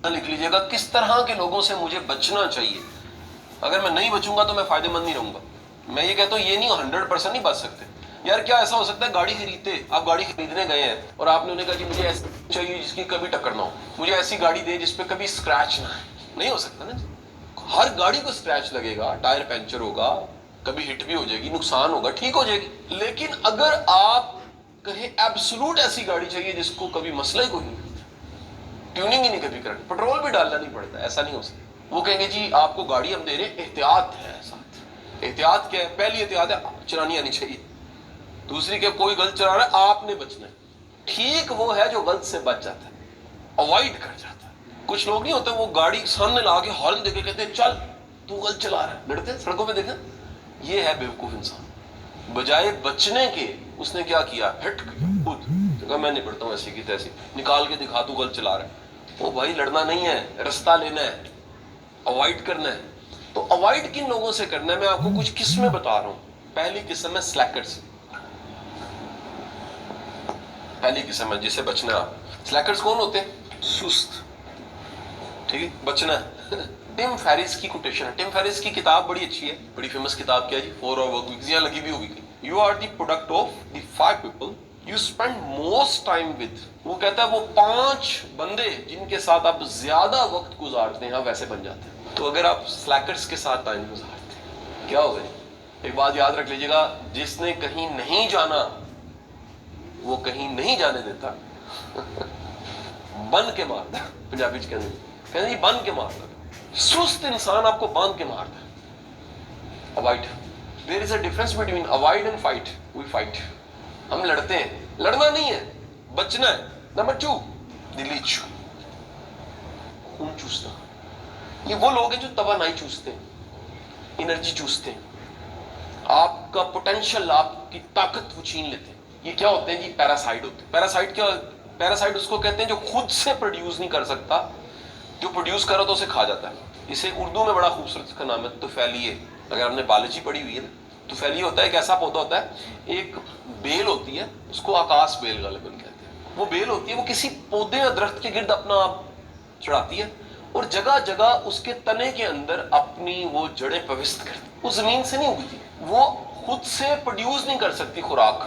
لکھ لیجیے گا کس طرح کے لوگوں سے مجھے بچنا چاہیے. اگر میں نہیں بچوں گا تو میں فائدہ مند نہیں رہوں گا. میں یہ کہتا ہوں یہ نہیں 100% نہیں بچ سکتے. یار کیا ایسا ہو سکتا ہے گاڑی خریدتے, آپ گاڑی خریدنے گئے ہیں اور آپ نے انہیں کہا کہ مجھے ایسی چاہیے جس کی کبھی ٹکر نہ ہو, مجھے ایسی گاڑی دے جس پہ کبھی اسکریچ نہ ہے. نہیں ہو سکتا نا. ہر گاڑی کو اسکریچ لگے گا, ٹائر پنچر ہوگا, کبھی ہٹ بھی ہو جائے گی, نقصان ہوگا, ٹھیک ہو جائے گی. لیکن اگر آپ کہیں ایبسولوٹ ایسی گاڑی چاہیے جس کو کبھی مسئلہ ہی کوئی نہیں, ٹیوننگ ہی نہیں کبھی کرنا, پیٹرول بھی ڈالنا نہیں پڑتا, ایسا نہیں ہو سکتا. وہ کہیں گے جی آپ کو گاڑی ہم دے رہے ہیں, احتیاط ہے ساتھ. احتیاط کیا ہے؟ پہلی احتیاط ہے چلانی آنی چاہیے. دوسری کہ کوئی غلط چلا رہا ہے آپ نے بچنا ہے. ٹھیک وہ ہے جو غلط سے بچ جاتا ہے, اوائڈ کر جاتا ہے. کچھ لوگ نہیں ہوتے وہ گاڑی سامنے لا کے ہارن دے کے کہتے ہیں چل تو غلط چلا رہا ہے, لڑتے ہیں سڑکوں پہ. دیکھیں یہ ہے بیوقوف انسان. بجائے بچنے کے اس نے کیا کیا, ہٹ خود کہا میں نہیں پڑھتا ہوں ایسی کی تیسی, نکال کے دکھا تو غلط چلا رہا ہے. وہ بھائی لڑنا نہیں ہے, رستہ لینا ہے, اوائڈ کرنا ہے. تو اوائڈ کن لوگوں سے کرنا ہے, میں آپ کو کچھ قسمیں بتا رہا ہوں. پہلی قسم ہے سلیکرز. پہلی قسم ہے جس سے بچنا ہے. سلیکرز کون ہوتے ہیں؟ سست. ٹھیک ہے, بچنا ہے. ٹم فیرس کی کوٹیشن ہے. ٹم فیرس کی کتاب بڑی اچھی ہے, بڑی فیمس کتاب کیا جی, 4 Hour Work Week, یہاں لگی بھی ہوگی. You are the product of the 5 people you spend most time with. وہ کہتا ہے وہ 5 بندے جن کے ساتھ آپ زیادہ وقت گزارتے ہیں ویسے بن جاتے ہیں. تو اگر آپ سلیکرز کے ساتھ ٹائم گزارتے ہیں کیا ہوگا جی؟ ایک بات یاد رکھ لیجیے گا, جس نے کہیں نہیں جانا وہ کہیں نہیں جانے دیتا, بن کے مارتا. پنجابی کہتے ہیں بن کے مارتا. سست انسان آپ کو باندھ کے مارتا ہے. Avoid. There is a difference between avoid and fight. We fight, ہم لڑتے ہیں. لڑنا نہیں ہے, بچنا ہے. نمبر 2 دلیچ, خون چوسنا. یہ وہ لوگ ہیں جو توانائی چوستے ہیں, انرجی چوستے ہیں, آپ کا پوٹینشل, آپ کی طاقت وہ چھین لیتے ہیں. یہ کیا ہوتے ہیں جی؟ پیراسائٹ ہوتے ہیں. پیراسائٹ کیا؟ پیراسائٹ اس کو کہتے ہیں جو خود سے پروڈیوس نہیں کر سکتا, جو پروڈیوس کرا تو اسے کھا جاتا ہے. اسے اردو میں بڑا خوبصورت کا نام ہے طفیلیے. اگر ہم نے بایولوجی پڑھی ہوئی ہے نا, طفیلیے ہوتا ہے ایک ایسا پودا ہوتا ہے, ایک بیل ہوتی ہے, اس کو آکاش بیل غالباً کہتے ہیں. وہ بیل ہوتی ہے, وہ کسی پودے یا درخت کے گرد اپنا آپ چڑھاتی ہے اور جگہ جگہ اس کے تنے کے اندر اپنی وہ جڑیں پوست کرتی. وہ زمین سے نہیں اگتی, وہ خود سے پروڈیوس نہیں کر سکتی خوراک.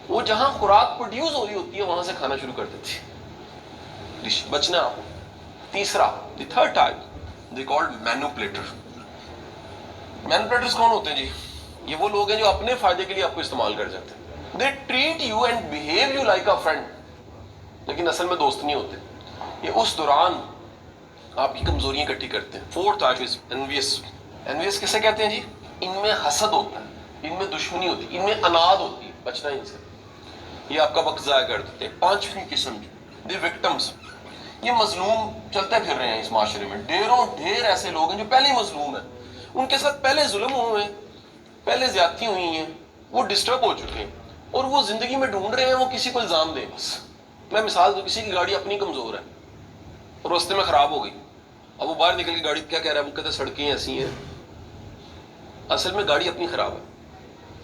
وہ جہاں خوراک پروڈیوس ہو رہی ہوتی ہے وہاں سے کھانا شروع کر دیتی ہے. بچنا آپ. تیسرا, the third type they called manipulator. Manipulators کون ہوتے ہیں جی؟ یہ وہ لوگ ہیں جو اپنے فائدے کے لیے آپ کو استعمال کر جاتے ہیں. They treat you and behave you like a friend, لیکن اصل میں دوست نہیں ہوتے. یہ اس دوران آپ کی کمزوریاں اکٹھی کرتے ہیں. Fourth type is انویس. انویس کسے کہتے ہیں جی؟ ان میں حسد ہوتا ہے, ان میں دشمنی ہوتی ہے, ان میں اناد ہوتی ہے. بچنا ان سے, یہ آپ کا وقت ضائع کر دیتے ہیں. 5ویں قسم دی وکٹمز. یہ مظلوم چلتے پھر رہے ہیں اس معاشرے میں. ڈھیر ایسے لوگ ہیں جو پہلے ہی مظلوم ہیں, ان کے ساتھ پہلے ظلم ہوئے ہیں, پہلے زیادتی ہوئی ہیں, وہ ڈسٹرب ہو چکے ہیں اور وہ زندگی میں ڈھونڈ رہے ہیں وہ کسی کو الزام دیں. بس میں مثال دوں, کسی کی گاڑی اپنی کمزور ہے اور راستے میں خراب ہو گئی. اب وہ باہر نکل کے گاڑی کیا کہہ رہا ہے, وہ کہتے ہیں سڑکیں ایسی ہیں. اصل میں گاڑی اپنی خراب ہے.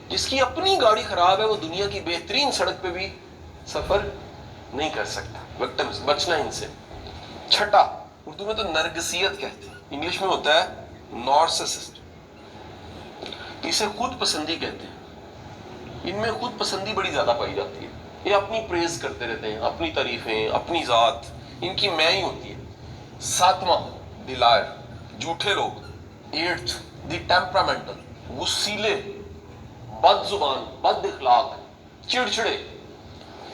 جس کی اپنی گاڑی خراب ہے وہ دنیا کی بہترین سڑک پہ بھی سفر نہیں کر سکتا. وکٹمز, بچنا ان سے. چھٹا, اردو میں تو نرگسیت کہتے ہیں, انگلش میں ہوتا ہے نارسسسٹ. اسے خود پسندی کہتے ہیں. ان میں خود پسندی بڑی زیادہ پائی جاتی ہے. یہ اپنی پریز کرتے رہتے ہیں, اپنی تعریفیں, اپنی ذات, ان کی میں ہی ہوتی ہے. 7واں دی لائر, جھوٹے لوگ. 8th دی ٹیمپرامنٹل, غصیلے, بد زبان, بد اخلاق, چڑچڑے.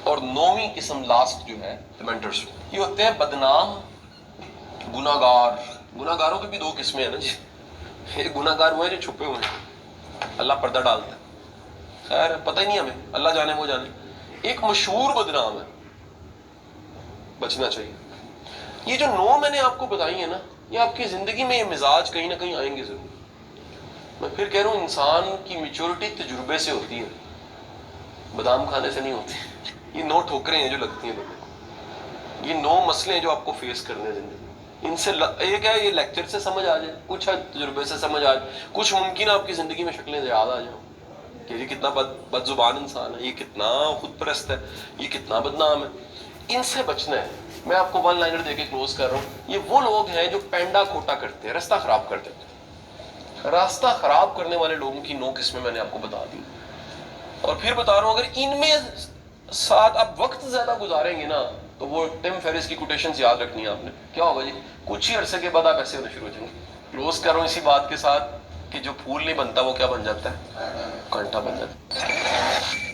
اور 9ویں قسم لاسٹ جو ہے ٹرمنٹرز, یہ ہوتے ہیں بدنام, گناہگار. گناہگاروں کی بھی 2 قسمیں ہیں نا جی. ایک گناہگار وہ ہیں جو چھپے ہوئے ہیں, اللہ پردہ ڈالتا ہے, خیر پتہ ہی نہیں ہمیں, اللہ جانے وہ جانے. ایک مشہور بدنام ہے, بچنا چاہیے. یہ جو 9 میں نے آپ کو بتائی ہیں نا, یہ آپ کی زندگی میں یہ مزاج کہیں نہ کہیں آئیں گے ضرور. میں پھر کہہ رہا ہوں انسان کی میچورٹی تجربے سے ہوتی ہے, بادام کھانے سے نہیں ہوتی. یہ 9 ٹھوکریں ہیں جو لگتی ہیں لوگوں کو, یہ 9 مسئلے ہیں جو آپ کو فیس کرنے ہیں زندگی. ان سے ایک ہے یہ لیکچر سے سمجھ آ جائے, کچھ ہے تجربے سے سمجھ آ جائے, کچھ ممکن ہے آپ کی زندگی میں شکلیں یاد آ جائیں کہ یہ کتنا بد زبان انسان ہے, یہ کتنا خود پرست ہے, یہ کتنا بدنام ہے. ان سے بچنا ہے. میں آپ کو ون لائنر دے کے کلوز کر رہا ہوں. یہ وہ لوگ ہیں جو پینڈا کھوٹا کرتے ہیں, راستہ خراب کرتے ہیں. راستہ خراب کرنے والے لوگوں کی 9 قسمیں میں نے آپ کو بتا دی, اور پھر بتا رہا ہوں اگر ان میں ساتھ آپ وقت زیادہ گزاریں گے نا تو وہ ٹم فیرس کی کوٹیشنز یاد رکھنی ہے آپ نے. کیا ہوگا جی, کچھ ہی عرصے کے بعد آپ ایسے ہونے شروع ہو جائیں گے. کلوز کر رہا ہوں اسی بات کے ساتھ کہ جو پھول نہیں بنتا وہ کیا بن جاتا ہے, کانٹا بن جاتا ہے.